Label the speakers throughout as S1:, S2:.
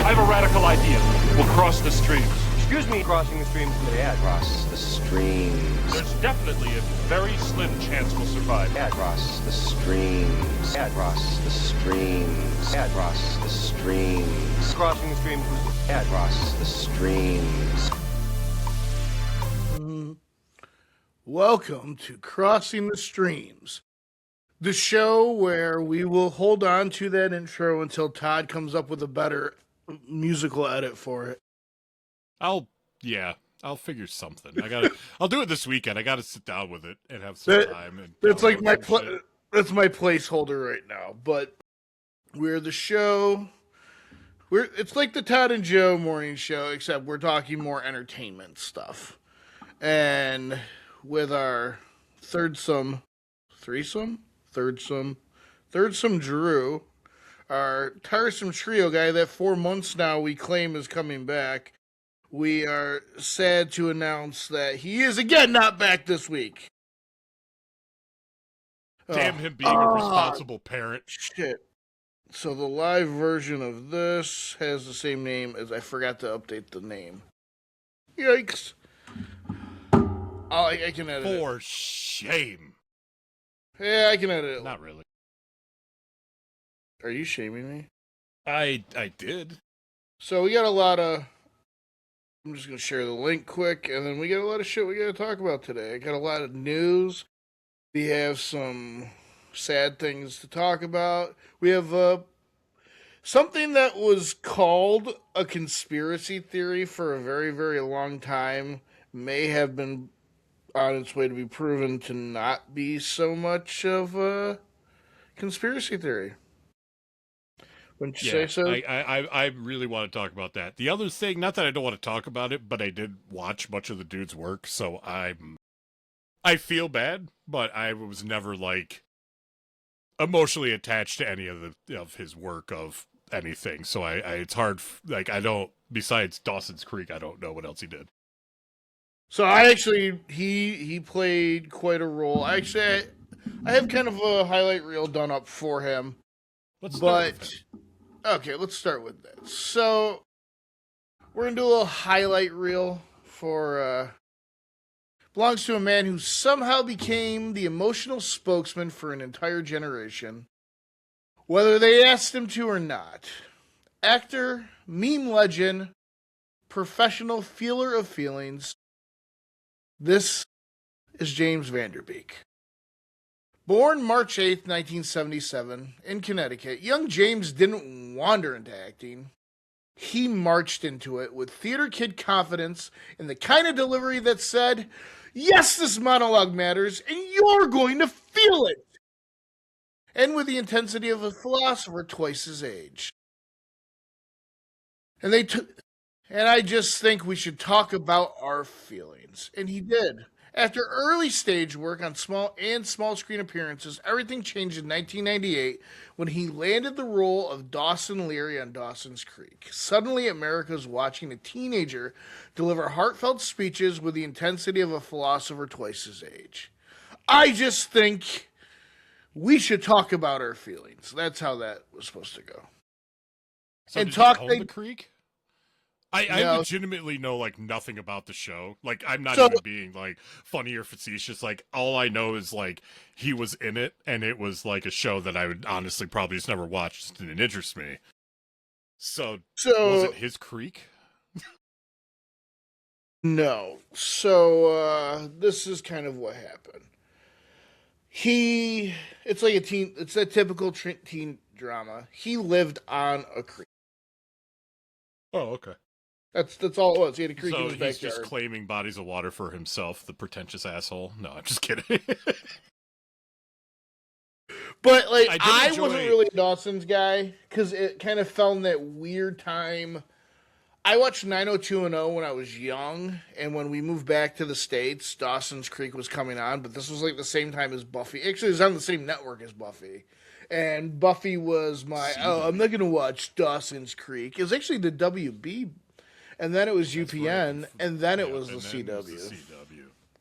S1: I have a radical idea. We'll cross the streams.
S2: Excuse me, crossing the streams. Yeah,
S3: Cross the streams.
S1: There's definitely a very slim chance we'll survive.
S3: Cross the streams. Cross the streams. Cross the streams.
S2: crossing the streams.
S3: Cross the streams.
S4: Welcome to Crossing the Streams, the show where we will hold on to that intro until Todd comes up with a better musical edit for it.
S5: I'll figure something. I'll do it this weekend. I gotta sit down with it and have some time. And
S4: that's like that's my placeholder right now. But we're the show. It's like the Todd and Joe morning show, except we're talking more entertainment stuff. And with our thirdsome Drew, our tiresome trio guy that 4 months now we claim is coming back. We are sad to announce that he is again not back this week.
S5: Damn him being a responsible parent.
S4: Shit. So the live version of this has the same name as I forgot to update the name. Yikes. I can edit it.
S5: For shame.
S4: Yeah, I can edit it.
S5: Not really.
S4: Are you shaming me?
S5: I did.
S4: So we got a lot of... I'm just going to share the link quick, and then we got a lot of shit we got to talk about today. I got a lot of news. We have some sad things to talk about. We have something that was called a conspiracy theory for a very, very long time may have been on its way to be proven to not be so much of a conspiracy theory. Wouldn't you say so?
S5: I really want to talk about that. The other thing, not that I don't want to talk about it, but I did watch much of the dude's work, so I feel bad, but I was never like emotionally attached to any of his work of anything. So it's hard. Like I don't. Besides Dawson's Creek, I don't know what else he did.
S4: So I actually he played quite a role. I have kind of a highlight reel done up for him. Okay, let's start with that. So we're gonna do a little highlight reel for belongs to a man who somehow became the emotional spokesman for an entire generation, whether they asked him to or not. Actor, meme legend, professional feeler of feelings. This is James Van Der Beek. Born March 8th, 1977, in Connecticut, young James didn't wander into acting. He marched into it with theater kid confidence and the kind of delivery that said, yes, this monologue matters, and you're going to feel it. And with the intensity of a philosopher twice his age. And I just think we should talk about our feelings. And he did. After early stage work on small screen appearances, everything changed in 1998 when he landed the role of Dawson Leary on Dawson's Creek. Suddenly, America's watching a teenager deliver heartfelt speeches with the intensity of a philosopher twice his age. I just think we should talk about our feelings. That's how that was supposed to go.
S5: So did you own the Creek? I legitimately know like nothing about the show. Like I'm not even being like funny or facetious. Like all I know is like he was in it, and it was like a show that I would honestly probably just never watch. Just didn't interest me. So was it his Creek?
S4: No. So this is kind of what happened. It's like it's a typical teen drama. He lived on a creek.
S5: Oh, okay.
S4: That's all it was. He had a creek in his backyard.
S5: So he's just claiming bodies of water for himself, the pretentious asshole. No, I'm just kidding.
S4: But like, I wasn't really Dawson's guy because it kind of fell in that weird time. I watched 90210 when I was young, and when we moved back to the States, Dawson's Creek was coming on, but this was like the same time as Buffy. Actually, it was on the same network as Buffy. And Buffy was I'm not going to watch Dawson's Creek. It was actually the WB, and then it was UPN, and then it was the CW.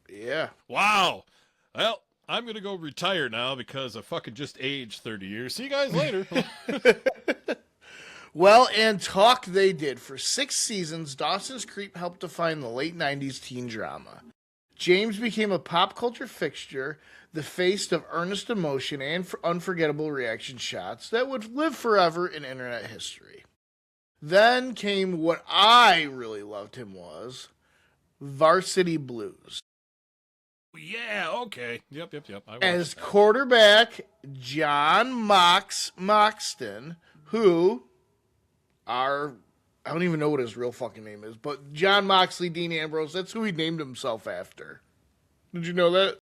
S4: Yeah.
S5: Wow. Well, I'm going to go retire now because I fucking just aged 30 years. See you guys later.
S4: Well, and talk they did. For 6 seasons, Dawson's Creek helped define the late 90s teen drama. James became a pop culture fixture, the face of earnest emotion and unforgettable reaction shots that would live forever in internet history. Then came what I really loved him was Varsity Blues.
S5: Yeah, okay. Yep.
S4: As quarterback, John Moxon, who I don't even know what his real fucking name is, but John Moxley, Dean Ambrose, that's who he named himself after. Did you know that?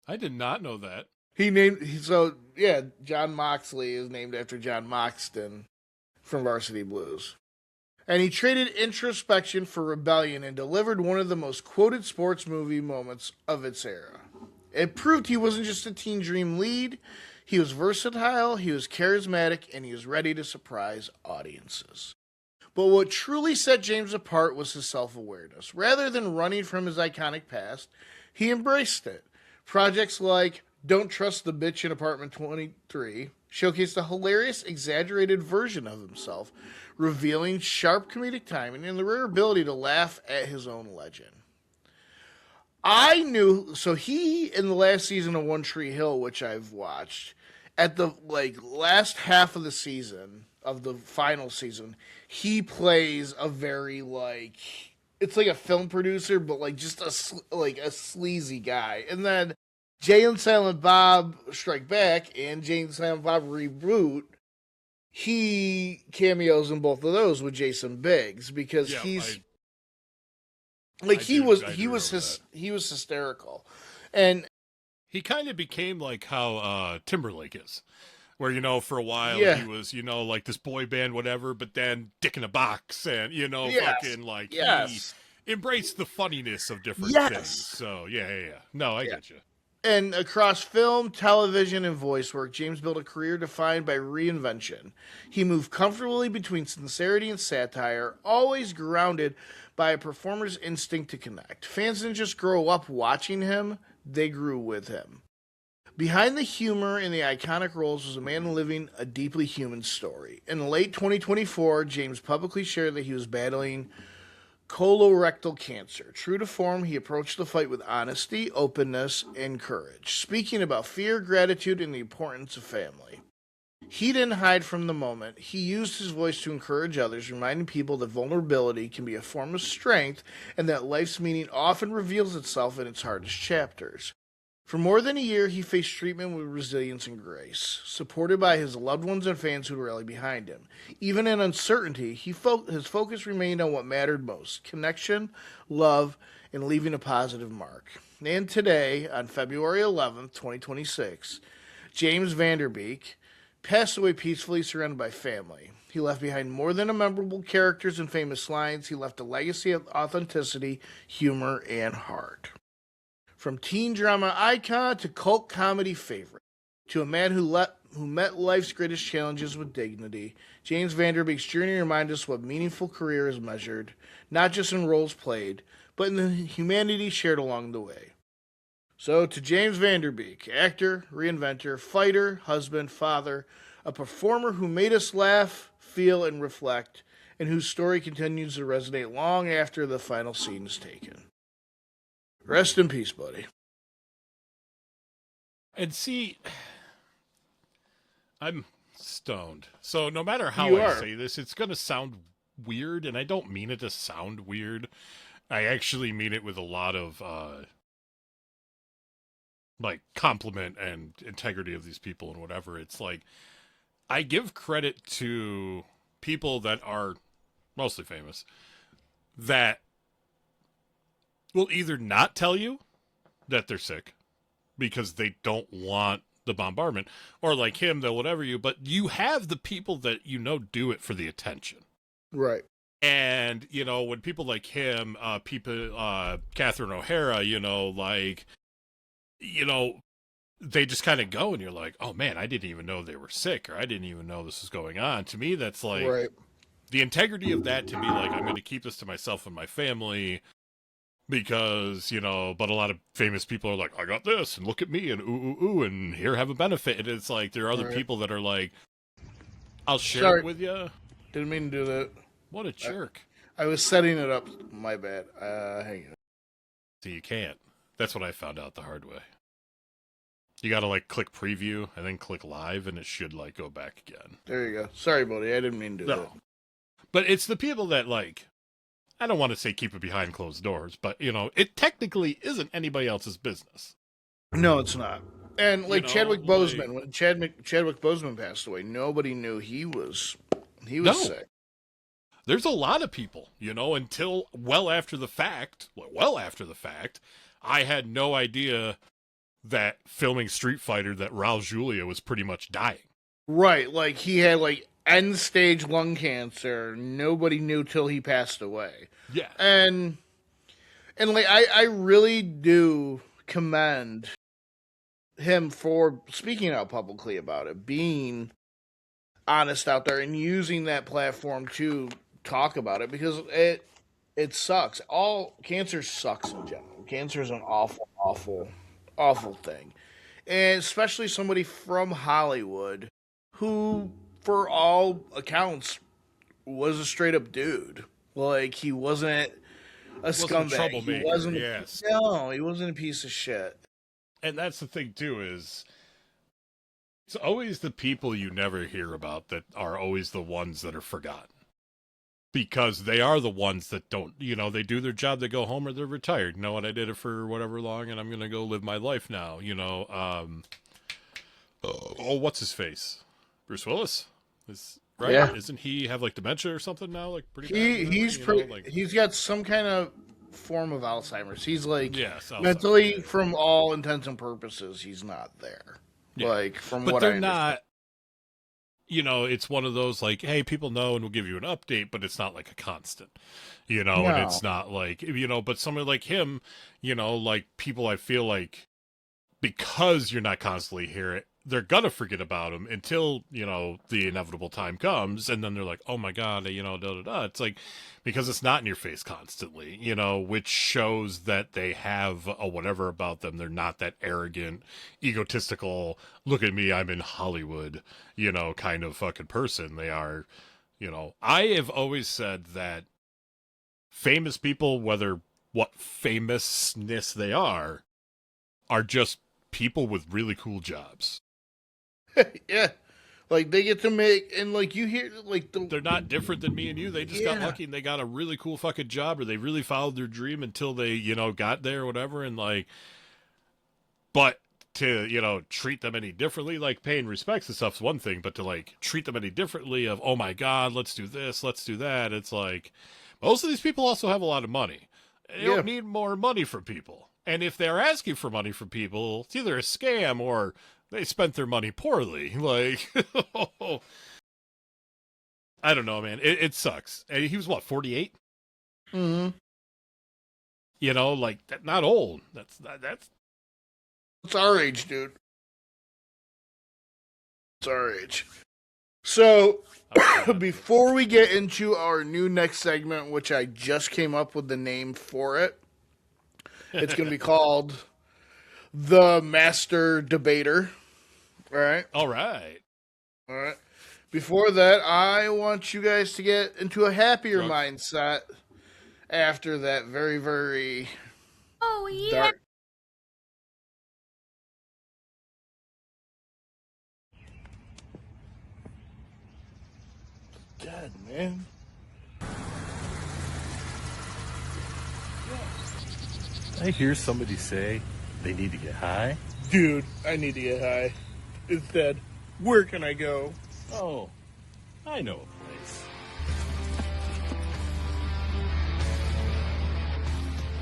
S5: I did not know that.
S4: John Moxley is named after John Moxon from Varsity Blues. And he traded introspection for rebellion and delivered one of the most quoted sports movie moments of its era. It proved he wasn't just a teen dream lead. He was versatile, he was charismatic, and he was ready to surprise audiences. But what truly set James apart was his self-awareness. Rather than running from his iconic past, he embraced it. Projects like Don't Trust the Bitch in Apartment 23 showcased a hilarious, exaggerated version of himself, revealing sharp comedic timing and the rare ability to laugh at his own legend. He, in the last season of One Tree Hill, which I've watched, at the last half of the season, of the final season, he plays a very it's like a film producer, but just a sleazy guy. And then Jay and Silent Bob Strike Back and Jay and Silent Bob Reboot, he cameos in both of those with Jason Biggs because he was hysterical. And
S5: he kind of became like how Timberlake is. Where, for a while he was, this boy band, whatever, but then Dick in a Box and, he embraced the funniness of different things. So, yeah. No, I get you.
S4: And across film, television, and voice work, James built a career defined by reinvention. He moved comfortably between sincerity and satire, always grounded by a performer's instinct to connect. Fans didn't just grow up watching him, they grew with him. Behind the humor in the iconic roles was a man living a deeply human story. In late 2024, James publicly shared that he was battling colorectal cancer. True to form, he approached the fight with honesty, openness, and courage, speaking about fear, gratitude, and the importance of family. He didn't hide from the moment. He used his voice to encourage others, reminding people that vulnerability can be a form of strength and that life's meaning often reveals itself in its hardest chapters. For more than a year, he faced treatment with resilience and grace, supported by his loved ones and fans who rallied behind him. Even in uncertainty, his focus remained on what mattered most: connection, love, and leaving a positive mark. And today, on February 11th, 2026, James Van Der Beek passed away peacefully, surrounded by family. He left behind more than memorable characters and famous lines. He left a legacy of authenticity, humor, and heart. From teen drama icon to cult comedy favorite, to a man who met life's greatest challenges with dignity, James Van Der Beek's journey reminds us what meaningful career is measured, not just in roles played, but in the humanity shared along the way. So to James Van Der Beek, actor, reinventor, fighter, husband, father, a performer who made us laugh, feel, and reflect, and whose story continues to resonate long after the final scene is taken. Rest in peace, buddy.
S5: And see, I'm stoned. So no matter how say this, it's going to sound weird, and I don't mean it to sound weird. I actually mean it with a lot of, compliment and integrity of these people and whatever. It's I give credit to people that are mostly famous that will either not tell you that they're sick because they don't want the bombardment, or like him, they'll whatever you, but you have the people that do it for the attention.
S4: Right.
S5: And, when people like him, Catherine O'Hara, they just kind of go and you're like, oh man, I didn't even know they were sick, or I didn't even know this was going on. To me, that's
S4: right.
S5: The integrity of that to me, I'm going to keep this to myself and my family. Because, but a lot of famous people are like, I got this, and look at me, and ooh, and here, have a benefit. And it's there are other people that are I'll share it with you,
S4: Didn't mean to do that.
S5: What a jerk.
S4: I was setting it up. My bad. Hang on.
S5: So you can't. That's what I found out the hard way. You gotta, like, click preview and then click live, and it should, like, go back again.
S4: There you go. Sorry, buddy. I didn't mean to do that.
S5: But it's the people that, like, I don't want to say keep it behind closed doors, but, you know, it technically isn't anybody else's business.
S4: No, it's not. And, like, Chadwick Boseman,
S5: like...
S4: when Chadwick Boseman passed away, nobody knew he was sick.
S5: There's a lot of people, you know, until well after the fact, I had no idea that filming Street Fighter that Raul Julia was pretty much dying.
S4: Right, like he had like end stage lung cancer. Nobody knew till he passed away.
S5: Yeah.
S4: And like I really do commend him for speaking out publicly about it, being honest out there and using that platform to talk about it, because it sucks. All cancer sucks in general. Cancer is an awful thing. And especially somebody from Hollywood who, for all accounts, was a straight up dude. Like, he wasn't a scumbag. He wasn't No, he wasn't a piece of shit.
S5: And that's the thing too, is it's always the people you never hear about that are always the ones that are forgotten. Because they are the ones that don't, you know, they do their job, they go home, or they're retired. You know what, I did it for whatever long, and I'm going to go live my life now, you know. What's his face? Bruce Willis? Right?
S4: Yeah.
S5: Isn't he have, like, dementia or something now? Like, pretty bad,
S4: he's got some kind of form of Alzheimer's. He's, like,
S5: mentally,
S4: from all intents and purposes, he's not there. Yeah. Like, from what I understand. But they're not...
S5: You know, it's one of those, like, hey, people know and we'll give you an update, but it's not like a constant, you know, and it's not like, you know, but somebody like him, you know, like people, I feel like, because you're not constantly hearing, they're gonna forget about him until, you know, the inevitable time comes, and then they're like, oh my God, you know, It's like, because it's not in your face constantly, you know, which shows that they have a whatever about them. They're not that arrogant, egotistical, look at me, I'm in Hollywood, you know, kind of fucking person. They are, you know, I have always said that famous people, whether what famousness they are just people with really cool jobs.
S4: Yeah. Like, they get to make, and, like, you hear, like,
S5: they're not different than me and you. They just got lucky and they got a really cool fucking job, or they really followed their dream until they, you know, got there or whatever. And, like, but to, you know, treat them any differently, like, paying respects and stuff's one thing, but to, like, treat them any differently of, oh my God, let's do this, let's do that. It's like, most of these people also have a lot of money. They don't need more money from people. And if they're asking for money from people, it's either a scam or they spent their money poorly. Like, I don't know, man. It sucks. And he was, what, 48?
S4: Mm-hmm.
S5: You know, like, not old. That's
S4: It's our age, dude. It's our age. So, before we get into our new next segment, which I just came up with the name for it, it's going to be called The Master Debater. All right. Before that, I want you guys to get into a happier mindset after that very, very dark. Dead, man.
S6: I hear somebody say they need to get high.
S4: Dude, I need to get high. It's dead. Where can I go?
S6: Oh, I know a place.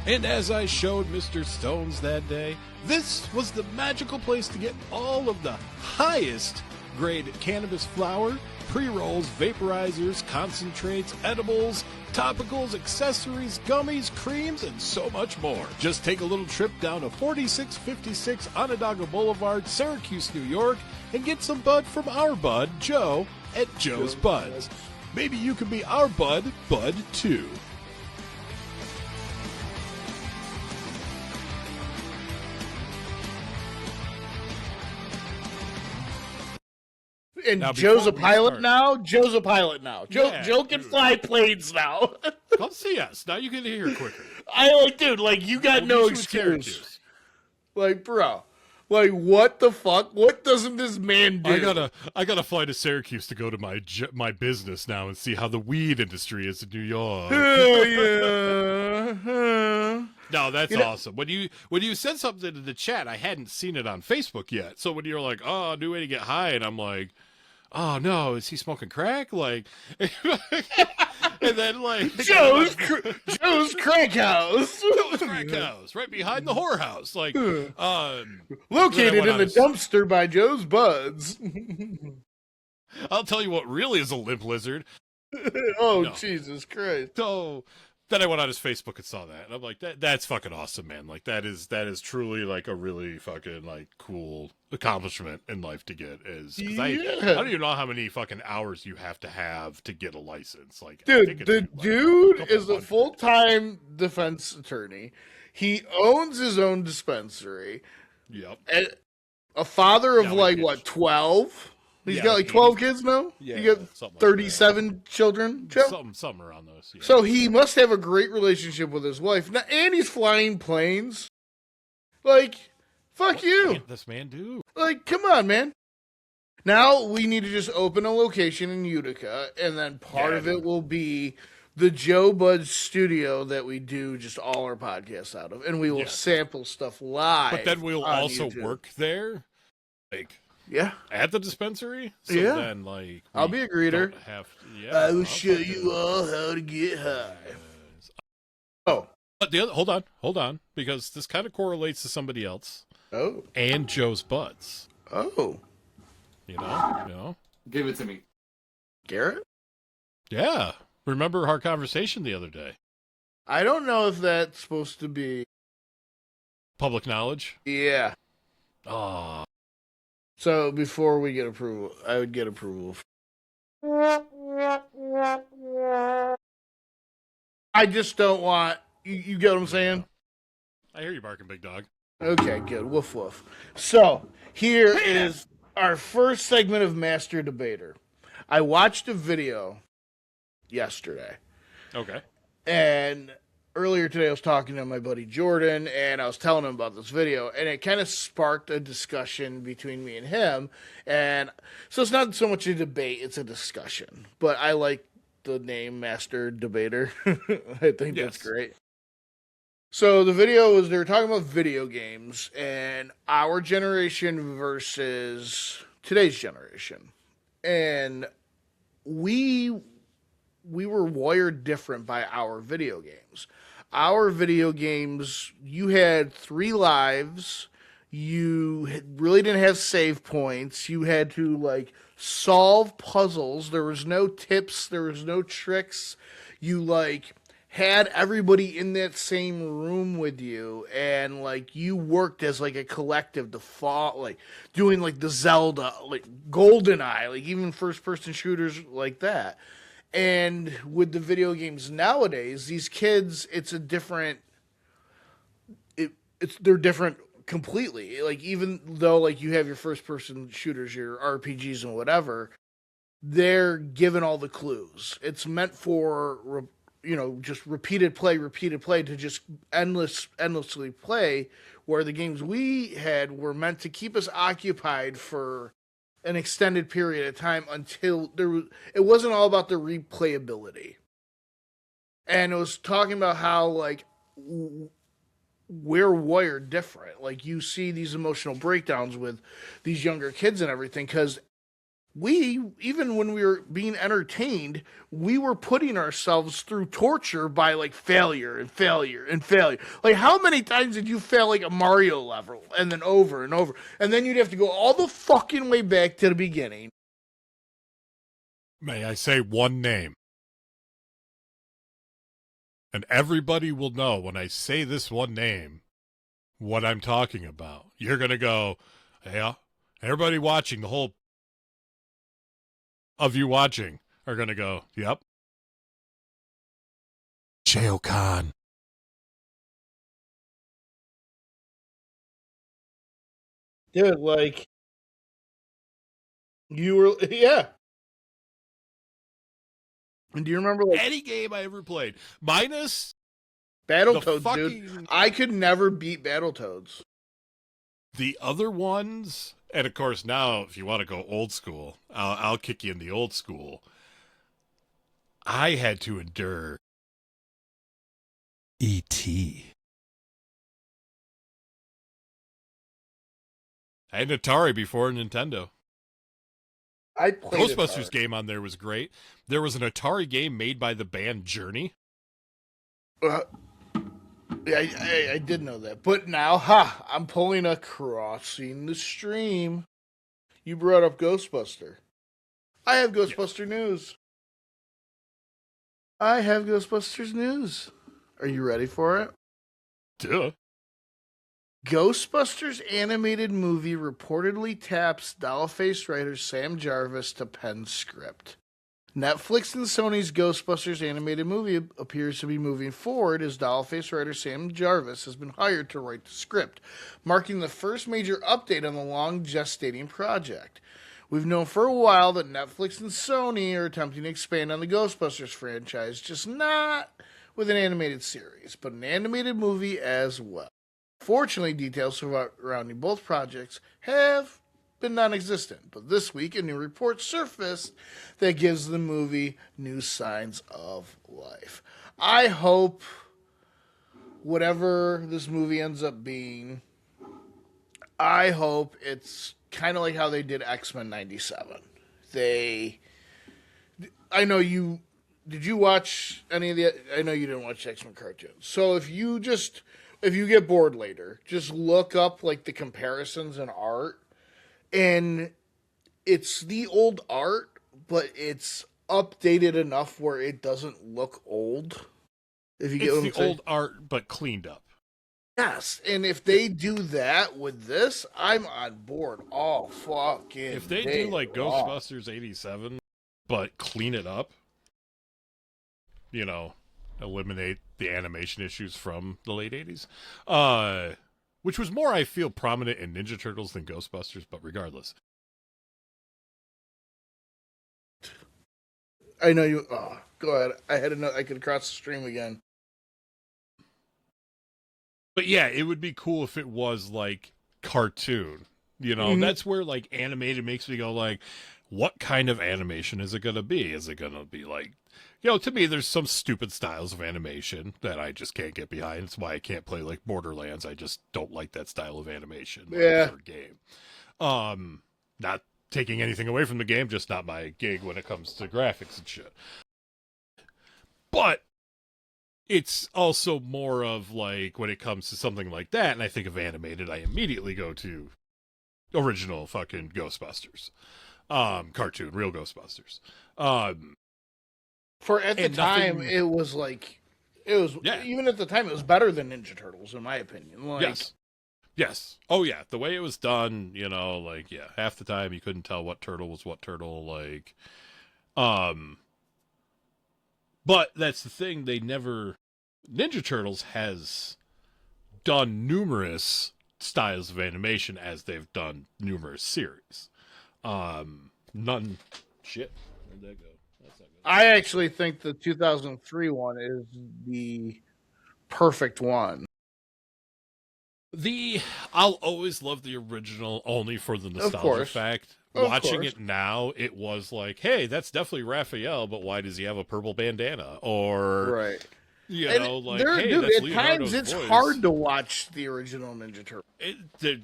S5: And as I showed Mr. Stones that day, this was the magical place to get all of the highest grade cannabis flower, pre-rolls, vaporizers, concentrates, edibles, topicals, accessories, gummies, creams, and so much more. Just take a little trip down to 4656 Onondaga Boulevard, Syracuse, New York, and get some bud from our bud, Joe, at Joe's Buds. Maybe you can be our bud too.
S4: And
S5: Now,
S4: Joe's a
S5: before we
S4: pilot
S5: start-
S4: now? Joe's a pilot now.
S5: Yeah,
S4: Joe can
S5: dude.
S4: fly planes now.
S5: Come see us. Now you get here quicker.
S4: Dude, like, you got
S5: We'll
S4: no
S5: meet you in
S4: excuse.
S5: Syracuse.
S4: Like, bro. Like, what the fuck? What doesn't this man do?
S5: I gotta fly to Syracuse to go to my business now and see how the weed industry is in New York.
S4: Yeah.
S5: No, that's
S4: You know-
S5: awesome. When you said something in the chat, I hadn't seen it on Facebook yet. So when you're like, "Oh, new way to get high," and I'm like, "Oh no, is he smoking crack?" Like, and then like
S4: Joe's crack house.
S5: crack house right behind the whorehouse. Like,
S4: Located
S5: went
S4: in
S5: on
S4: the
S5: a-
S4: dumpster by Joe's Buds.
S5: I'll tell you what really is a limp lizard.
S4: Oh,
S5: No.
S4: Jesus Christ.
S5: So then I went on his Facebook and saw that, and I'm like, that's fucking awesome, man. Like that is truly like a really fucking like cool accomplishment in life to get. Is 'cause I don't even know how many fucking hours you have to get a license. Like, I think
S4: Dude,
S5: it's
S4: the
S5: like
S4: dude
S5: couple
S4: is a
S5: hundred.
S4: full-time defense attorney. He owns his own dispensary.
S5: Yep.
S4: And a father of
S5: Yeah,
S4: like,
S5: like
S4: what,
S5: kids.
S4: 12? He's
S5: Yeah,
S4: got
S5: like
S4: like 12
S5: 80.
S4: kids now?
S5: Yeah,
S4: You got
S5: something like
S4: 37 children, Joe?
S5: Something around those. Yeah.
S4: So he must have a great relationship with his wife. Now, and he's flying planes. Like, fuck
S5: What
S4: you.
S5: can't this man do?
S4: Like, come on, man. Now we need to just open a location in Utica, and then part
S5: Yeah,
S4: of it will be the Joe Bud studio that we do just all our podcasts out of, and we will
S5: Yes.
S4: sample stuff live.
S5: But then we'll
S4: on
S5: also
S4: YouTube.
S5: work there, like
S4: Yeah,
S5: at the dispensary. So
S4: Yeah.
S5: then, like,
S4: I'll
S5: we
S4: be a greeter.
S5: don't have to- yeah,
S4: I will
S5: I'll
S4: show
S5: fucking-
S4: you all how to get high. Oh,
S5: But the other, hold on, because this kind of correlates to somebody else
S4: oh,
S5: and Joe's Buds.
S4: oh,
S5: You know.
S2: Give it to me.
S4: Garrett.
S5: Yeah. Remember our conversation the other day?
S4: I don't know if that's supposed to be.
S5: Public knowledge.
S4: Yeah.
S5: Oh,
S4: So before we get approval, I would get approval. I just don't want. You get what I'm saying?
S5: I hear you barking, big dog.
S4: Okay, good. Woof woof. So here is our first segment of Master Debater. I watched a video yesterday,
S5: Okay.
S4: and earlier today I was talking to my buddy Jordan, and I was telling him about this video, and it kind of sparked a discussion between me and him. And so it's not so much a debate, it's a discussion. But I like the name Master Debater. I think
S5: Yes.
S4: that's great. So the video was, they were talking about video games and our generation versus today's generation. And we were wired different by our video games. Our video games, you had 3 lives. Really didn't have save points. You had to like solve puzzles. There was no tips. There was no tricks. You like had everybody in that same room with you, and like you worked as like a collective to fall, like doing like the Zelda, like GoldenEye, like even first person shooters like that. And with the video games nowadays, these kids, it's a different. They're different completely. Like even though like you have your first person shooters, your RPGs and whatever, they're given all the clues. It's meant for just repeated play to just endlessly play. Where the games we had were meant to keep us occupied for an extended period of time until it wasn't all about the replayability. And it was talking about how like we're wired different. Like you see these emotional breakdowns with these younger kids and everything, because even when we were being entertained, we were putting ourselves through torture by like failure and failure and failure. Like how many times did you fail like a Mario level and then over and over? And then you'd have to go all the fucking way back to the beginning.
S5: May I say one name? And everybody will know when I say this one name what I'm talking about. You're going to go, yeah. Everybody watching, the whole of you watching are going to go, yep. Shao Kahn.
S4: Dude, like You were, yeah. And do you remember like
S5: Any game I ever played, minus
S4: Battletoads,
S5: fucking-
S4: dude? I could never beat Battletoads.
S5: the other ones. And of course, now if you want to go old school, I'll kick you in the old school. I had to endure E.T. I had an Atari before Nintendo.
S4: I played
S5: Ghostbusters
S4: Atari.
S5: game on there was great. There was an Atari game made by the band Journey.
S4: Yeah, I did know that. But now, I'm pulling a crossing the stream. You brought up Ghostbuster. I have Ghostbuster news. I have Ghostbusters news. Are you ready for it?
S5: Duh.
S4: Ghostbusters animated movie reportedly taps Dollface writer Sam Jarvis to pen script. Netflix and Sony's Ghostbusters animated movie appears to be moving forward as Dollface writer Sam Jarvis has been hired to write the script, marking the first major update on the long gestating project. We've known for a while that Netflix and Sony are attempting to expand on the Ghostbusters franchise, just not with an animated series, but an animated movie as well. Fortunately, details surrounding both projects have been non-existent, but this week a new report surfaced that gives the movie new signs of life. I hope whatever this movie ends up being, I hope it's kind of like how they did X-Men 97. I know you, did you watch any of the, I know you didn't watch X-Men cartoons. So if you get bored later, just look up like the comparisons in art, and it's the old art, but it's updated enough where it doesn't look old. If you get what I'm
S5: It's the
S4: saying.
S5: old art, but cleaned up.
S4: Yes, and if they do that with this, I'm on board all fucking
S5: If they
S4: day
S5: do like
S4: long.
S5: Ghostbusters 87, but clean it up, eliminate the animation issues from the late 80s, which was more, I feel, prominent in Ninja Turtles than Ghostbusters, but regardless.
S4: I know you. Oh, go ahead. I could cross the stream again.
S5: But yeah, it would be cool if it was like cartoon.
S4: Mhm.
S5: That's where like animated makes me go like, what kind of animation is it going to be? Is it going to be like, to me, there's some stupid styles of animation that I just can't get behind. It's why I can't play like Borderlands. I just don't like that style of animation.
S4: Yeah.
S5: For a game. Not taking anything away from the game, just not my gig when it comes to graphics and shit. But it's also more of like when it comes to something like that, and I think of animated, I immediately go to original fucking Ghostbusters. Cartoon, real Ghostbusters.
S4: For at the time, it was
S5: Yeah.
S4: even at the time it was better than Ninja Turtles in my opinion. Like,
S5: Yes. Oh yeah, the way it was done, half the time you couldn't tell what turtle was what turtle, like. But that's the thing, Ninja Turtles has done numerous styles of animation as they've done numerous series. None. Shit. Where'd that go? That's not good.
S4: I actually think the 2003 one is the perfect one.
S5: I'll always love the original only for the nostalgia
S4: course.
S5: fact.
S4: Of
S5: Watching
S4: course.
S5: it now, it was like, hey, that's definitely Raphael, but why does he have a purple bandana? Or,
S4: Right.
S5: hey,
S4: Dude,
S5: that's
S4: at
S5: Leonardo's
S4: times it's
S5: voice.
S4: hard to watch the original Ninja Turtle.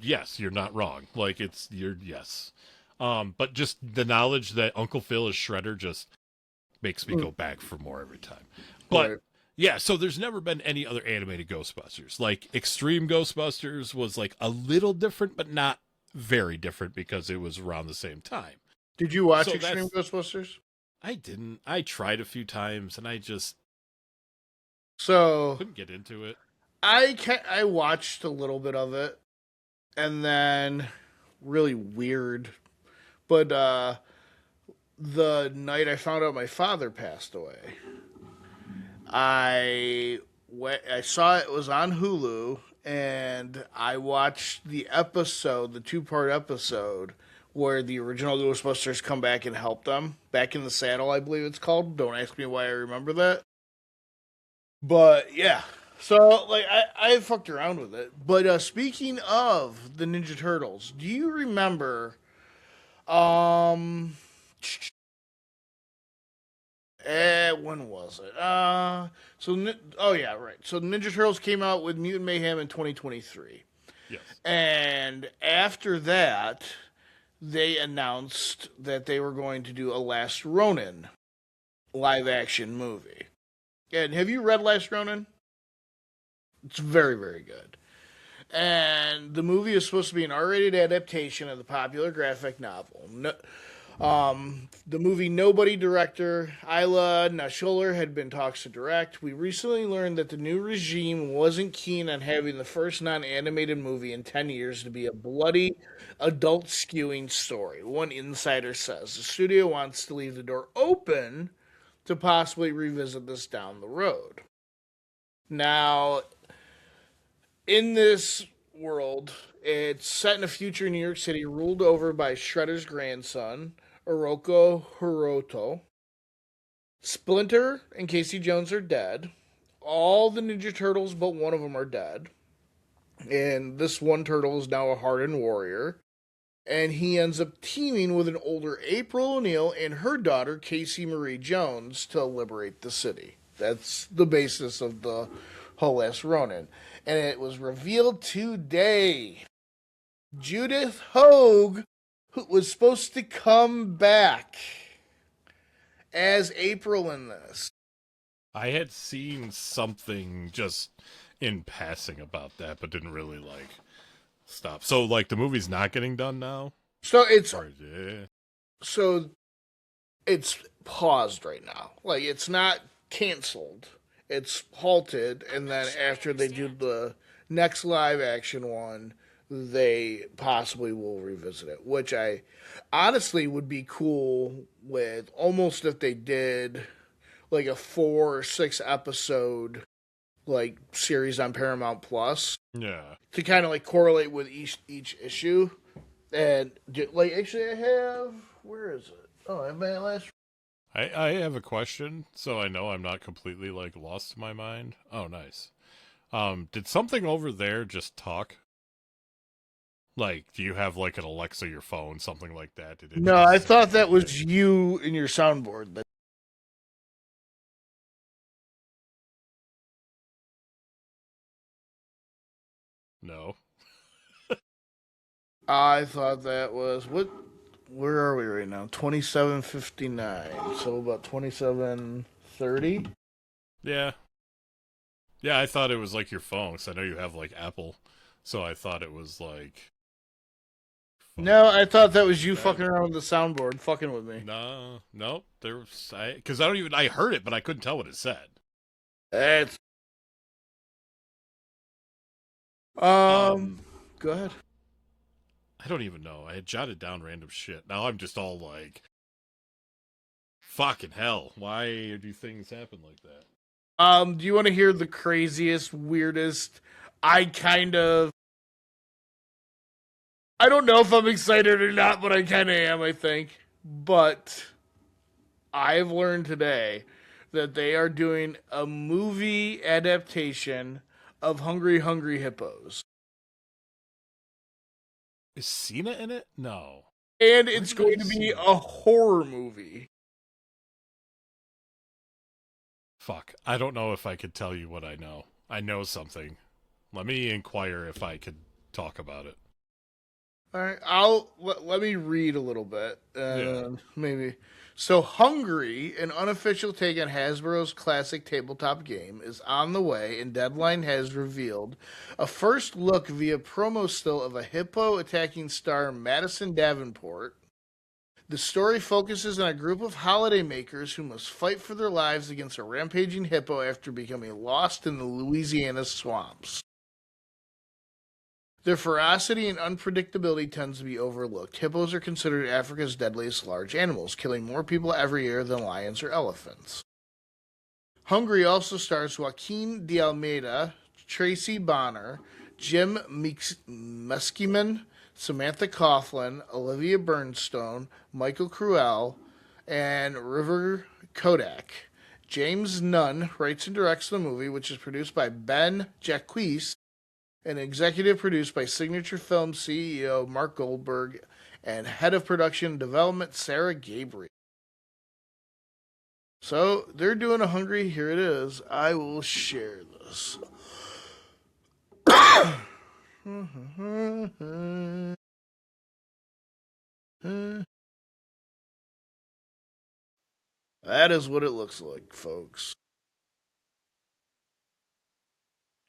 S5: Yes, you're not wrong. Like, yes. But just the knowledge that Uncle Phil is Shredder just makes me go back for more every time. But,
S4: Right.
S5: yeah, so there's never been any other animated Ghostbusters. Like, Extreme Ghostbusters was, like, a little different, but not very different because it was around the same time.
S4: Did you watch
S5: So
S4: Extreme Ghostbusters?
S5: I didn't. I tried a few times, and I just
S4: So
S5: couldn't get into it.
S4: I watched a little bit of it, and then really weird. But the night I found out my father passed away, I saw it was on Hulu, and I watched the 2-part episode where the original Ghostbusters come back and help them. Back in the Saddle, I believe it's called. Don't ask me why I remember that. But, yeah. So, like, I fucked around with it. But speaking of the Ninja Turtles, do you remember... when was it? Oh yeah, right. So Ninja Turtles came out with Mutant Mayhem in 2023.
S5: Yes.
S4: And after that, they announced that they were going to do a Last Ronin live action movie. And have you read Last Ronin? It's very, very good. And the movie is supposed to be an R-rated adaptation of the popular graphic novel. The movie Nobody director Isla Nasholer had been talks to direct. We recently learned that the new regime wasn't keen on having the first non-animated movie in 10 years to be a bloody, adult-skewing story. One insider says the studio wants to leave the door open to possibly revisit this down the road. Now, in this world, it's set in a future New York City ruled over by Shredder's grandson, Oroko Hiroto. Splinter and Casey Jones are dead. All the Ninja Turtles but one of them are dead. And this one turtle is now a hardened warrior. And he ends up teaming with an older April O'Neil and her daughter, Casey Marie Jones, to liberate the city. That's the basis of the whole Last Ronin. And it was revealed today. Judith Hoag was supposed to come back as April in this.
S5: I had seen something just in passing about that, but didn't really, stop. So, the movie's not getting done now?
S4: So it's...
S5: Or, yeah.
S4: So it's paused right now. It's not canceled. It's halted, and then after they do the next live action one, they possibly will revisit it, which I honestly would be cool with, almost if they did a 4 or 6 episode series on Paramount Plus.
S5: Yeah.
S4: To kind of correlate with each issue. And actually I have, where is it? Oh, I have my last.
S5: I have a question, so I know I'm not completely lost in my mind. Oh, nice. Did something over there just talk? Do you have an Alexa, your phone, something like that? Did it
S4: No, I thought that was you in your soundboard.
S5: No.
S4: I thought that was where are we right now? 27:59. So about 27:30.
S5: Yeah. Yeah, I thought it was your phone, because I know you have Apple. So I thought it was
S4: No, I thought that was you fucking around with the soundboard, fucking with me.
S5: No, nope. Because I heard it, but I couldn't tell what it said.
S4: It's go ahead.
S5: I don't even know. I had jotted down random shit. Now I'm just all fucking hell. Why do things happen like that?
S4: Do you want to hear the craziest, weirdest? I don't know if I'm excited or not, but I kind of am, I think. But I've learned today that they are doing a movie adaptation of Hungry Hungry Hippos.
S5: Is Cena in it? No.
S4: And it's going to be a horror movie.
S5: Fuck. I don't know if I could tell you what I know. I know something. Let me inquire if I could talk about it.
S4: All right, let me read a little bit. Maybe. So, Hungry, an unofficial take on Hasbro's classic tabletop game, is on the way, and Deadline has revealed a first look via promo still of a hippo attacking star Madison Davenport. The story focuses on a group of holiday makers who must fight for their lives against a rampaging hippo after becoming lost in the Louisiana swamps. Their ferocity and unpredictability tends to be overlooked. Hippos are considered Africa's deadliest large animals, killing more people every year than lions or elephants. Hungry also stars Joaquin de Almeida, Tracy Bonner, Jim Meskimen, Samantha Coughlin, Olivia Bernstone, Michael Cruel, and River Kodak. James Nunn writes and directs the movie, which is produced by Ben Jacques and executive produced by Signature Film CEO Mark Goldberg and head of production and development Sarah Gabriel. So they're doing a hungry. Here it is. I will share this. That is what it looks like, folks.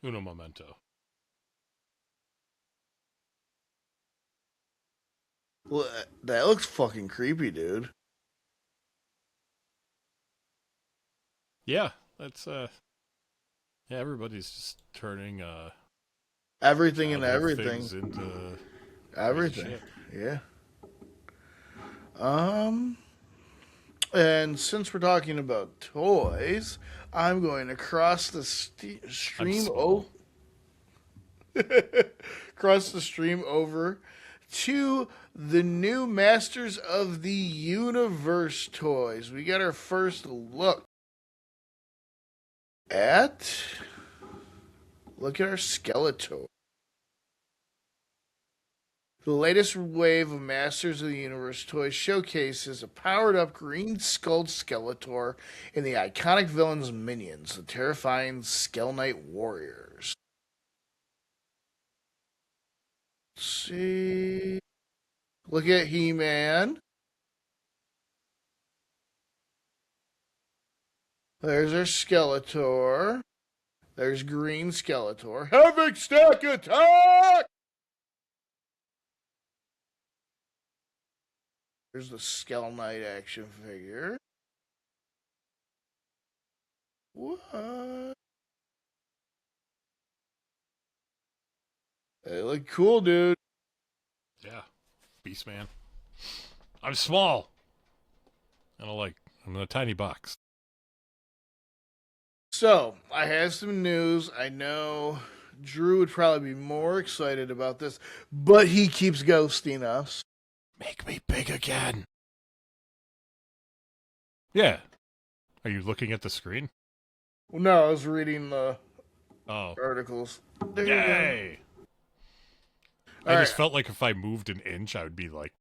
S5: Uno momento.
S4: Well, that looks fucking creepy, dude.
S5: Yeah, that's yeah, everybody's just turning
S4: Everything and
S5: other
S4: everything.
S5: things into
S4: Everything.
S5: shit.
S4: Yeah. And since we're talking about toys, I'm going to cross the stream cross the stream over to the new Masters of the Universe toys. We got our first look at our Skeletor. The latest wave of Masters of the Universe toys showcases a powered-up green-skulled Skeletor and the iconic villain's minions, the terrifying Skell Knight Warriors. Let's see. Look at He-Man. There's our Skeletor. There's Green Skeletor. Havoc Stack Attack! There's the Skell Knight action figure. What? They look cool, dude.
S5: Yeah, Beast Man. I'm small. I'm in a tiny box.
S4: So, I have some news. I know Drew would probably be more excited about this, but he keeps ghosting us.
S5: Make me big again. Yeah. Are you looking at the screen?
S4: Well, no, I was reading the
S5: Oh.
S4: articles. There
S5: Yay!
S4: All
S5: I just
S4: right.
S5: felt like if I moved an inch, I would be like...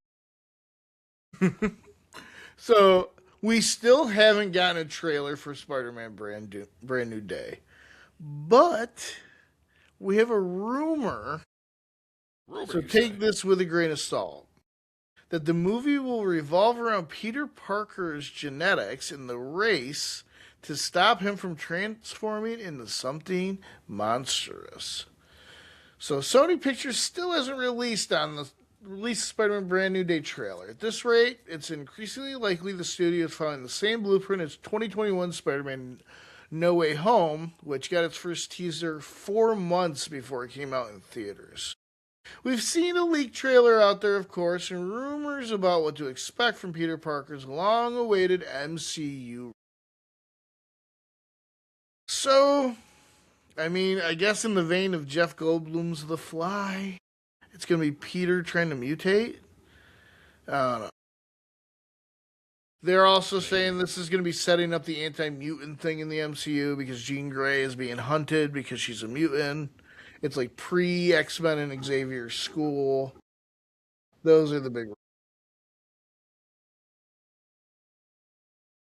S4: So, we still haven't gotten a trailer for Spider-Man Brand New Day. But we have a rumor, so take this with a grain of salt, that the movie will revolve around Peter Parker's genetics in the race to stop him from transforming into something monstrous. So Sony Pictures still hasn't released Spider-Man Brand New Day trailer. At this rate, it's increasingly likely the studio is following the same blueprint as 2021 Spider-Man No Way Home, which got its first teaser 4 months before it came out in theaters. We've seen a leaked trailer out there, of course, and rumors about what to expect from Peter Parker's long-awaited MCU. So, I mean, I guess in the vein of Jeff Goldblum's The Fly, it's going to be Peter trying to mutate? I don't know. They're also saying this is going to be setting up the anti-mutant thing in the MCU because Jean Grey is being hunted because she's a mutant. It's like pre-X-Men and Xavier's school. Those are the big...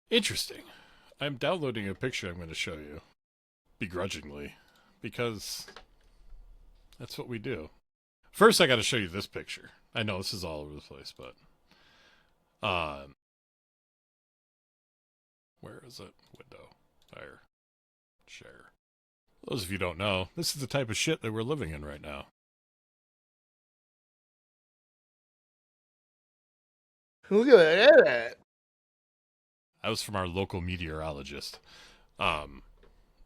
S5: Interesting. I'm downloading a picture I'm going to show you. Begrudgingly. Because that's what we do. First, I got to show you this picture. I know this is all over the place, but... where is it? Window. There. Share. Those of you who don't know, this is the type of shit that we're living in right now.
S4: Look at that.
S5: That was from our local meteorologist. Yeah,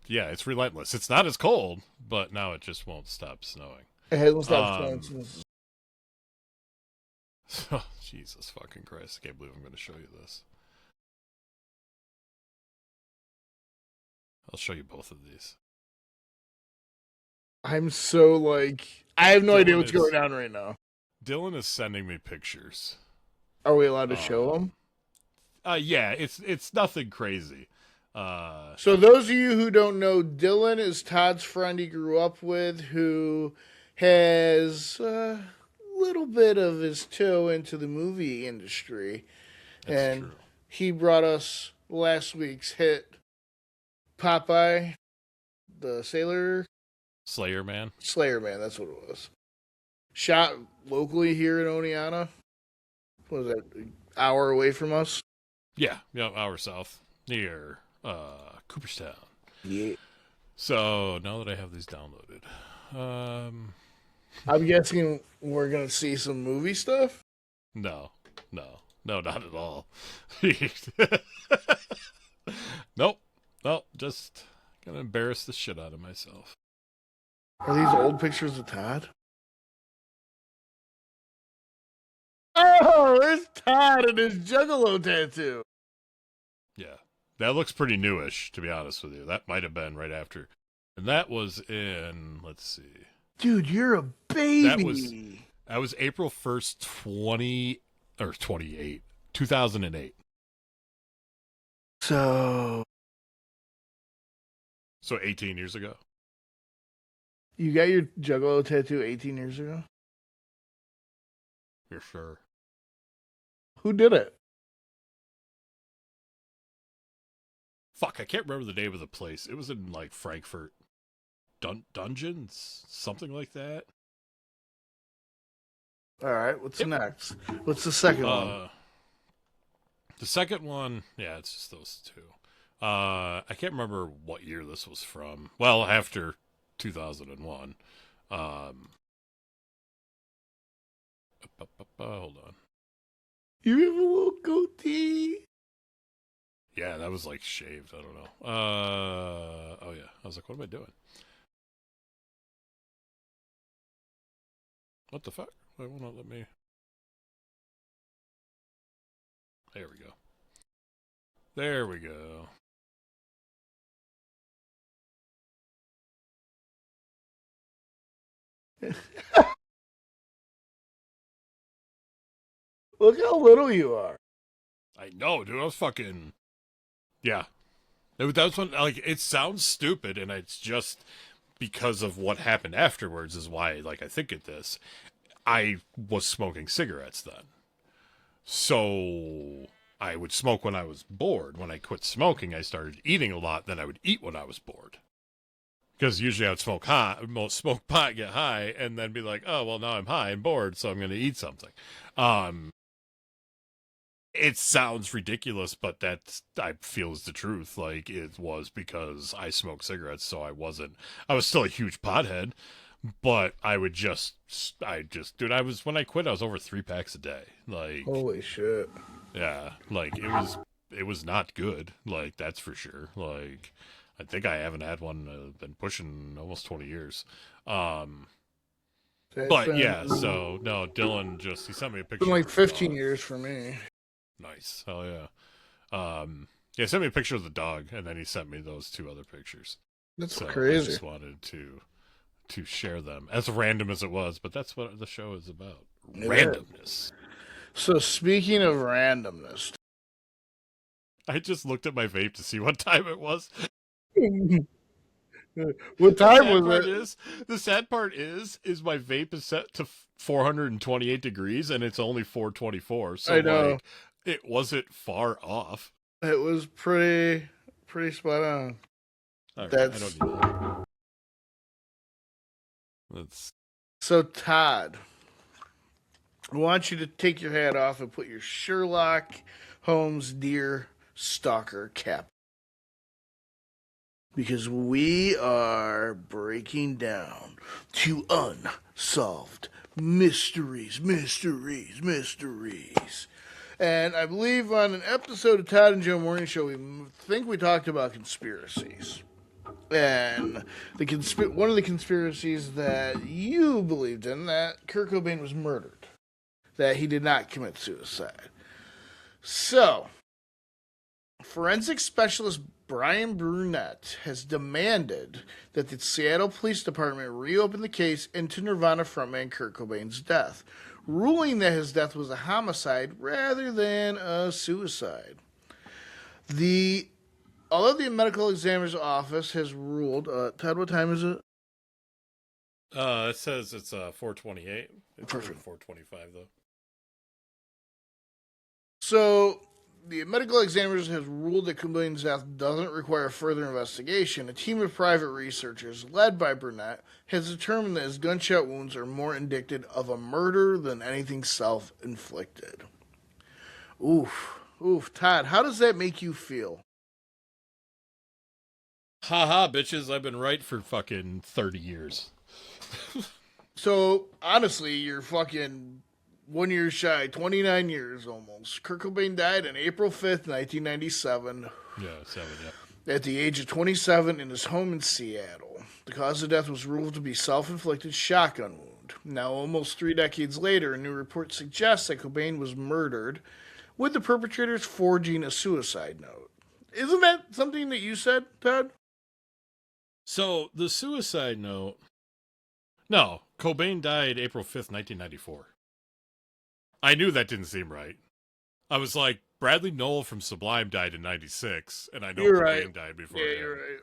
S5: it's relentless. It's not as cold, but now it just won't stop snowing.
S4: It hasn't stopped snowing since...
S5: Oh, Jesus fucking Christ. I can't believe I'm going to show you this. I'll show you both of these.
S4: I'm so like... I have no idea what's going on right now.
S5: Dylan is sending me pictures.
S4: Are we allowed to show them?
S5: Yeah, it's nothing crazy.
S4: So those of you who don't know, Dylan is Todd's friend he grew up with, who has a little bit of his toe into the movie industry.
S5: That's true.
S4: He brought us last week's hit, Popeye, the
S5: Slayer Man.
S4: Slayer Man, that's what it was. Shot locally here in Oneonta. What was that, an hour away from us?
S5: Yeah, hour south, near Cooperstown.
S4: Yeah.
S5: So now that I have these downloaded,
S4: I'm guessing we're going to see some movie stuff?
S5: no, not at all. Nope, just gonna embarrass the shit out of myself.
S4: Are these old pictures of Todd? Oh, there's Todd and his Juggalo tattoo.
S5: Yeah, that looks pretty newish, to be honest with you. That might have been right after. And that was in, let's see.
S4: Dude, you're a baby.
S5: That was April 1st, 2008.
S4: So
S5: 18 years ago.
S4: you got your Juggalo tattoo 18 years ago?
S5: For sure.
S4: Who did it?
S5: Fuck, I can't remember the name of the place. It was in, like, Frankfurt. Dungeons? Something like that?
S4: All right, what's next? What's the second one?
S5: The second one, yeah, it's just those two. I can't remember what year this was from. Well, after 2001. Hold on.
S4: You have a little goatee.
S5: Yeah, that was like shaved. I don't know. Oh yeah. I was like, what am I doing? What the fuck? Why won't it let me? There we go. There we go.
S4: Look how little you are.
S5: I know, dude. I was fucking. Yeah. That was one. Like, it sounds stupid, and it's just because of what happened afterwards is why, like, I think of this. I was smoking cigarettes then. So I would smoke when I was bored. When I quit smoking, I started eating a lot. Then I would eat when I was bored. Because usually I would smoke pot, get high, and then be like, oh, well, now I'm high and bored, so I'm going to eat something. It sounds ridiculous, but I feel is the truth. Like, it was because I smoked cigarettes, so I was still a huge pothead, but when I quit, I was over 3 packs a day. Like,
S4: Holy shit.
S5: yeah, like, it was not good. Like, that's for sure. Like, I think I haven't had one, been pushing almost 20 years. But yeah, so, no, Dylan he sent me a picture.
S4: It's been like 15 years for me.
S5: Nice. Hell yeah. Yeah, he sent me a picture of the dog, and then he sent me those 2 other pictures.
S4: That's
S5: so
S4: crazy.
S5: I just wanted to share them, as random as it was, but that's what the show is about. Randomness.
S4: So speaking of randomness.
S5: I just looked at my vape to see what time it was.
S4: What time was it?
S5: The sad part is my vape is set to 428 degrees, and it's only 424. So,
S4: I know.
S5: Like, it wasn't far off.
S4: It was pretty spot on.
S5: Right,
S4: That's...
S5: I don't need that.
S4: So, Todd, I want you to take your hat off and put your Sherlock Holmes Deer Stalker cap. Because we are breaking down to unsolved mysteries. And I believe on an episode of Todd and Joe Morning Show, we talked about conspiracies. And one of the conspiracies that you believed in, that Kurt Cobain was murdered. That he did not commit suicide. So, forensic specialist Brian Brunette has demanded that the Seattle Police Department reopen the case into Nirvana frontman Kurt Cobain's death. ruling that his death was a homicide rather than a suicide. Although the medical examiner's office has ruled, Todd, what time is it?
S5: It says it's 4:28. It's
S4: Perfect.
S5: 4:25 though.
S4: So, the medical examiner has ruled that Cobain's death doesn't require further investigation. A team of private researchers, led by Burnett, has determined that his gunshot wounds are more indicative of a murder than anything self-inflicted. Oof. Todd, how does that make you feel?
S5: Haha, bitches, I've been right for fucking 30 years.
S4: So, honestly, you're fucking 1 year shy, 29 years almost. Kurt Cobain died on April 5th, 1997.
S5: Yeah, 7, yeah.
S4: At the age of 27 in his home in Seattle. The cause of death was ruled to be self-inflicted shotgun wound. Now, almost 3 decades later, a new report suggests that Cobain was murdered, with the perpetrators forging a suicide note. Isn't that something that you said, Todd?
S5: So, the suicide note... No, Cobain died April 5th, 1994. I knew that didn't seem right. I was like, Bradley Nowell from Sublime died in 96, and I know
S4: You're
S5: Cobain
S4: right.
S5: died before
S4: Yeah,
S5: him.
S4: you're right.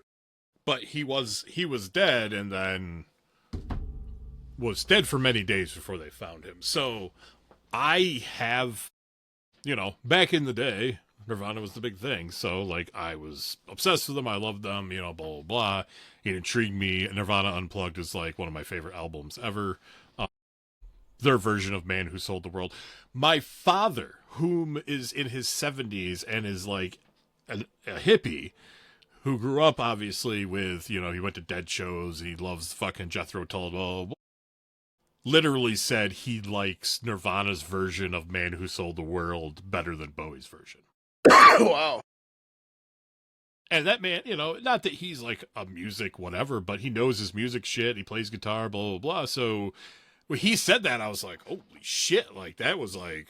S5: But he was dead, and then was dead for many days before they found him. So, I have, back in the day, Nirvana was the big thing. So, like, I was obsessed with them. I loved them, blah, blah, blah. It intrigued me. Nirvana Unplugged is, like, one of my favorite albums ever. Their version of Man Who Sold the World. My father, whom is in his 70s and is, like, a hippie, who grew up, obviously, with, he went to Dead shows. He loves fucking Jethro Tull, blah, blah, blah. Literally said he likes Nirvana's version of Man Who Sold the World better than Bowie's version.
S4: Wow.
S5: And that man, not that he's like a music whatever, but he knows his music shit. He plays guitar, blah, blah, blah. So when he said that, I was like, holy shit. Like, that was like,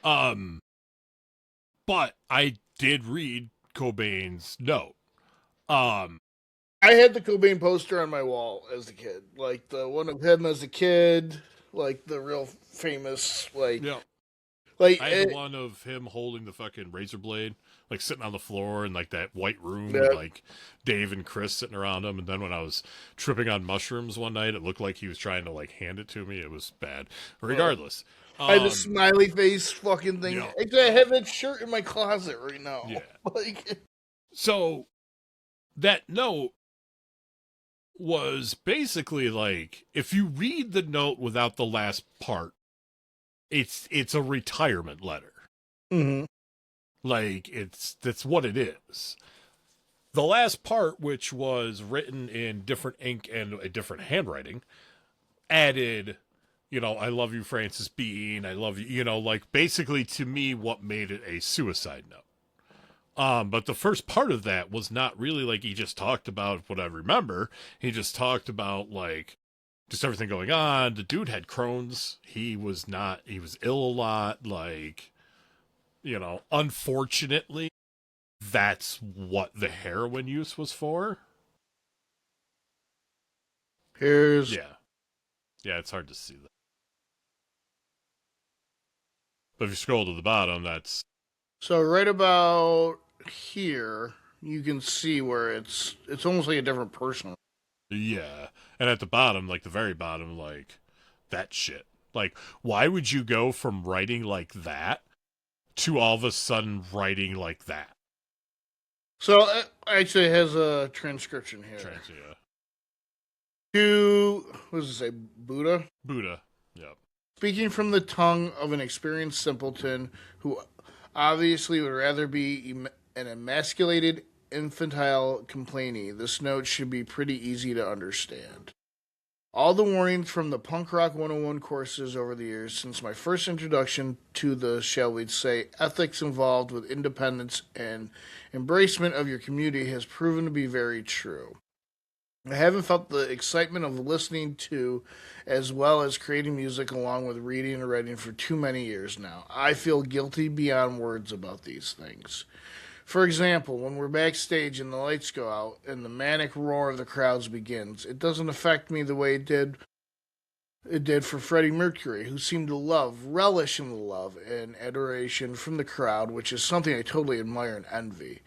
S5: but I did read Cobain's note.
S4: I had the Cobain poster on my wall as a kid. Like, the one of him as a kid. Like, the real famous, like...
S5: Yeah.
S4: Like,
S5: I had the one of him holding the fucking razor blade, like sitting on the floor in like that white room,
S4: yeah.
S5: with like Dave and Chris sitting around him. And then when I was tripping on mushrooms one night, it looked like he was trying to like hand it to me. It was bad. Regardless,
S4: I had the smiley face fucking thing.
S5: Yeah.
S4: Actually, I have that shirt in my closet right now.
S5: Yeah.
S4: Like,
S5: so that note was basically like, if you read the note without the last part, it's a retirement letter.
S4: mm-hmm.
S5: Like, that's what it is. The last part, which was written in different ink and a different handwriting, added, I love you, Francis Bean. I love you, like, basically to me what made it a suicide note. But the first part of that was not really like he just talked about what I remember. He just talked about, like, just everything going on. The dude had Crohn's. He was ill a lot. Like, unfortunately, that's what the heroin use was for.
S4: Here's...
S5: Yeah, it's hard to see that. But if you scroll to the bottom, that's...
S4: So right about here, you can see where it's almost like a different person.
S5: Yeah. And at the bottom, like the very bottom, like, that shit. Like, why would you go from writing like that to all of a sudden writing like that?
S4: So actually it has a transcription here.
S5: Yeah.
S4: To, what does it say, Buddha?
S5: Buddha, yeah.
S4: Speaking from the tongue of an experienced simpleton who obviously would rather be an emasculated infantile complainee, this note should be pretty easy to understand. All the warnings from the Punk Rock 101 courses over the years since my first introduction to the, shall we say, ethics involved with independence and embracement of your community has proven to be very true. I haven't felt the excitement of listening to as well as creating music along with reading and writing for too many years now. I feel guilty beyond words about these things. For example, when we're backstage and the lights go out and the manic roar of the crowds begins, it doesn't affect me the way it did it did for Freddie Mercury, who seemed to relish in the love and adoration from the crowd, which is something I totally admire and envy.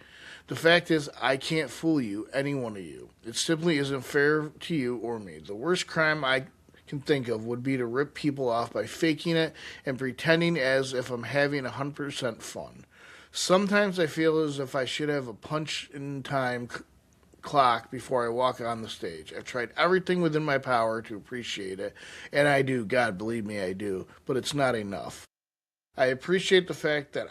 S4: The fact is, I can't fool you, any one of you. It simply isn't fair to you or me. The worst crime I can think of would be to rip people off by faking it and pretending as if I'm having 100% fun. Sometimes I feel as if I should have a punch-in-time clock before I walk on the stage. I've tried everything within my power to appreciate it, and I do, God, believe me, I do, but it's not enough. I appreciate the fact that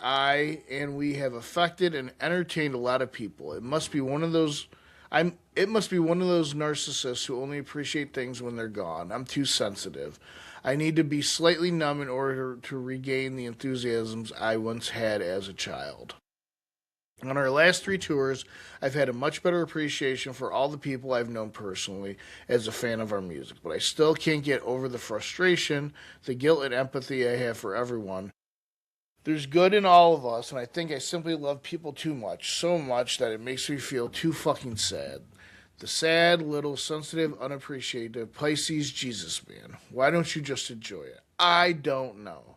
S4: we have affected and entertained a lot of people. It must be one of those narcissists who only appreciate things when they're gone. I'm too sensitive. I need to be slightly numb in order to regain the enthusiasms I once had as a child. On our last 3 tours, I've had a much better appreciation for all the people I've known personally as a fan of our music, but I still can't get over the frustration, the guilt, and empathy I have for everyone. There's good in all of us, and I think I simply love people too much, so much that it makes me feel too fucking sad. The sad, little, sensitive, unappreciated Pisces Jesus man. Why don't you just enjoy it? I don't know.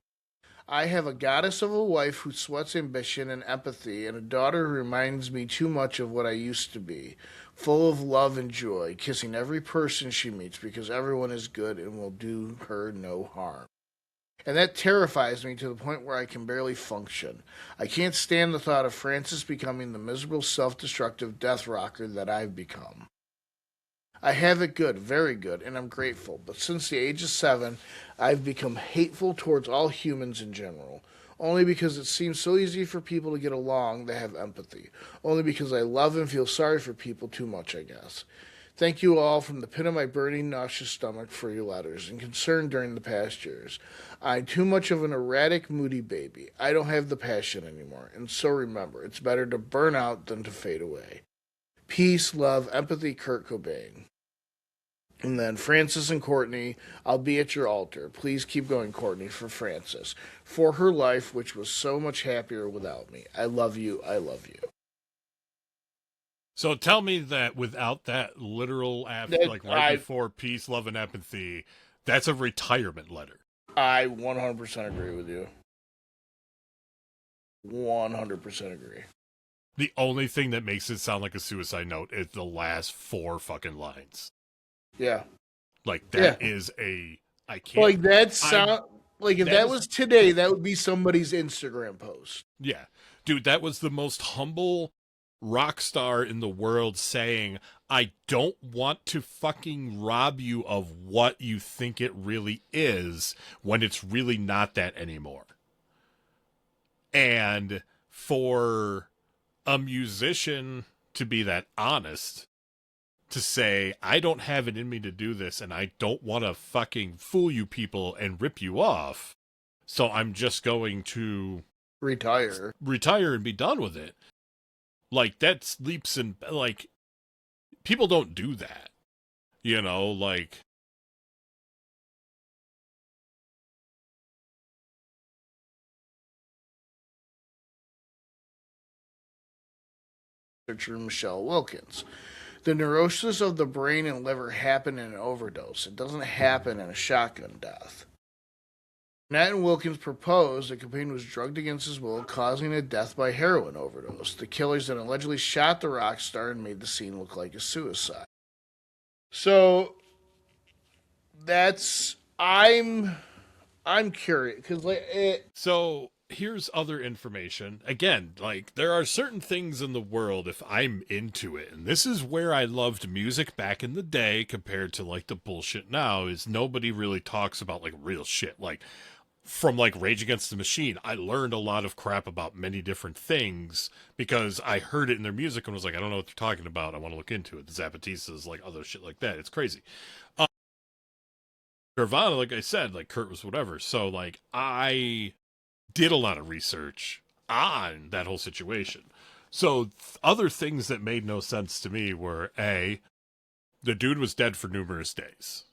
S4: I have a goddess of a wife who sweats ambition and empathy, and a daughter who reminds me too much of what I used to be, full of love and joy, kissing every person she meets because everyone is good and will do her no harm. And that terrifies me to the point where I can barely function. I can't stand the thought of Francis becoming the miserable, self-destructive death rocker that I've become. I have it good, very good, and I'm grateful, but since the age of 7, I've become hateful towards all humans in general, only because it seems so easy for people to get along that have empathy, only because I love and feel sorry for people too much, I guess. Thank you all from the pit of my burning, nauseous stomach for your letters and concern during the past years. I'm too much of an erratic, moody baby. I don't have the passion anymore, and so remember, it's better to burn out than to fade away. Peace, love, empathy, Kurt Cobain. And then Frances and Courtney, I'll be at your altar. Please keep going, Courtney, for Frances, for her life, which was so much happier without me. I love you. I love you.
S5: So tell me that without that literal before peace, love, and empathy, that's a retirement letter.
S4: I 100% agree with you. 100% agree.
S5: The only thing that makes it sound like a suicide note is the last 4 fucking lines.
S4: Yeah.
S5: Like, that is a... I can't...
S4: Like, that sound... Like, if that was today, that would be somebody's Instagram post.
S5: Yeah. Dude, that was the most humble rock star in the world saying, I don't want to fucking rob you of what you think it really is when it's really not that anymore. And for a musician to be that honest, to say, I don't have it in me to do this and I don't want to fucking fool you people and rip you off, so I'm just going to retire and be done with it. Like, that's leaps and, like, people don't do that. You know, like...
S4: Researcher Michelle Wilkins. The neurosis of the brain and liver happen in an overdose. It doesn't happen in a shotgun death. Nat and Wilkins proposed that Cobain was drugged against his will, causing a death by heroin overdose. The killers then allegedly shot the rock star and made the scene look like a suicide. So that's I'm curious because
S5: So here's other information. Again, like, there are certain things in the world if I'm into it, and this is where I loved music back in the day compared to like the bullshit now, is nobody really talks about like real shit. Like, from like Rage Against the Machine, I learned a lot of crap about many different things because I heard it in their music and was like, I don't know what they're talking about. I want to look into it. The Zapatistas, like other shit like that. It's crazy. Nirvana, like I said, like Kurt was whatever. So like I did a lot of research on that whole situation. So other things that made no sense to me were the dude was dead for numerous days.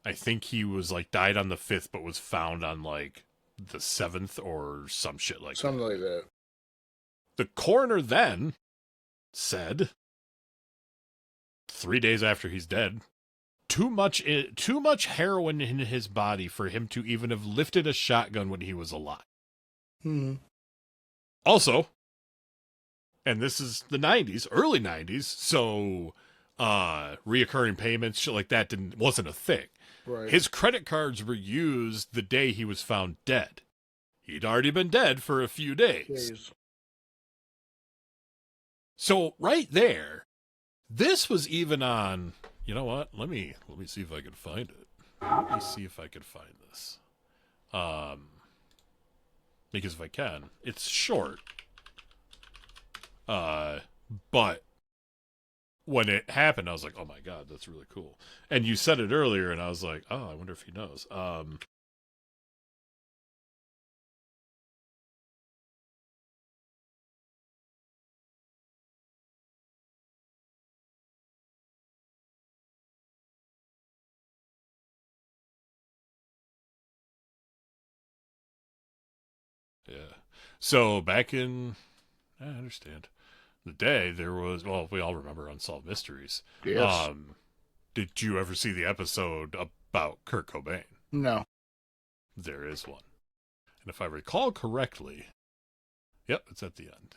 S5: I think he was like died on the 5th, but was found on like the 7th or some shit like
S4: something like that.
S5: The coroner then said 3 days after he's dead, too much heroin in his body for him to even have lifted a shotgun when he was alive.
S4: Hmm.
S5: Also, and this is the 90s, early 90s, so reoccurring payments, shit like that wasn't a thing.
S4: Right.
S5: His credit cards were used the day he was found dead. He'd already been dead for a few days.
S4: Jeez.
S5: So right there, this was even on, you know what? Let me see if I can find it. Let me see if I can find this. Because if I can, it's short. But when it happened, I was like, oh my God, that's really cool. And you said it earlier, and I was like, oh, I wonder if he knows. Yeah. So back in, I understand, the day there was, well, we all remember Unsolved Mysteries.
S4: Yes.
S5: Did you ever see the episode about Kurt Cobain?
S4: No.
S5: There is one. And if I recall correctly, yep, it's at the end.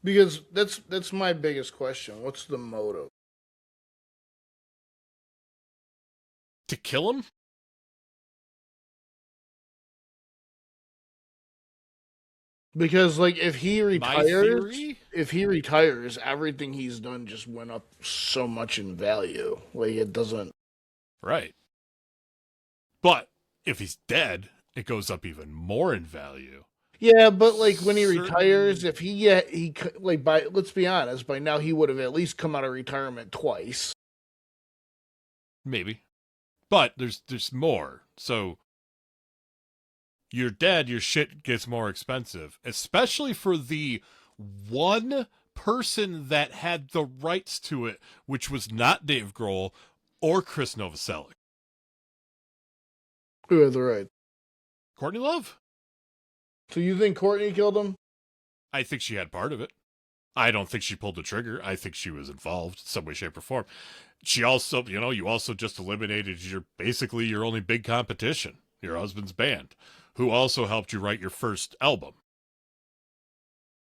S4: Because that's my biggest question. What's the motive?
S5: To kill him?
S4: Because like if he
S5: theory?
S4: retires, everything he's done just went up so much in value. Like it doesn't.
S5: Right. But if he's dead, it goes up even more in value.
S4: Yeah, but like when he retires, if he like by let's be honest, by now he would have at least come out of retirement twice.
S5: Maybe. But there's more. So you're dead, your shit gets more expensive, especially for the one person that had the rights to it, which was not Dave Grohl or Chris Novoselic.
S4: Who had the right?
S5: Courtney Love.
S4: So you think Courtney killed him?
S5: I think she had part of it. I don't think she pulled the trigger. I think she was involved in some way, shape, or form. She also, you also just eliminated basically your only big competition, your husband's band, who also helped you write your first album.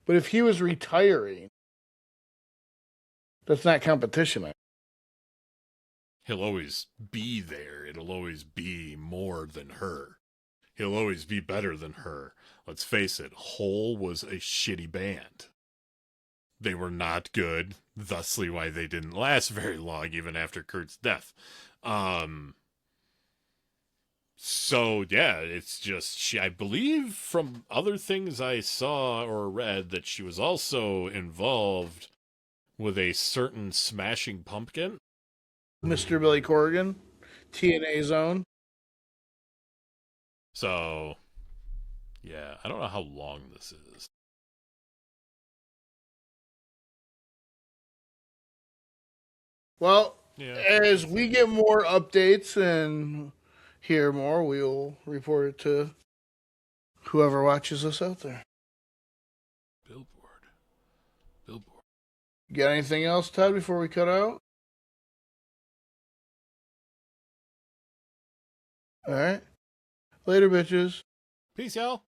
S4: But if he was retiring, that's not competition.
S5: He'll always be there. It'll always be more than her. He'll always be better than her. Let's face it, Hole was a shitty band. They were not good, thusly why they didn't last very long, even after Kurt's death. So, yeah, it's just, I believe from other things I saw or read that she was also involved with a certain Smashing Pumpkin.
S4: Mr. Billy Corgan, TNA Zone.
S5: So, yeah, I don't know how long this is.
S4: Well,
S5: Yeah.
S4: as we get more updates and hear more, we'll report it to whoever watches us out there.
S5: Billboard.
S4: Got anything else, Todd, before we cut out? All right. Later, bitches.
S5: Peace, y'all.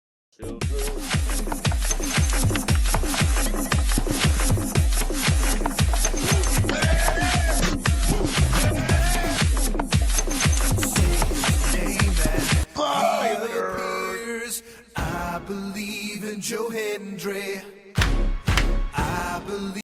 S7: I believe in Joe Hendry. I believe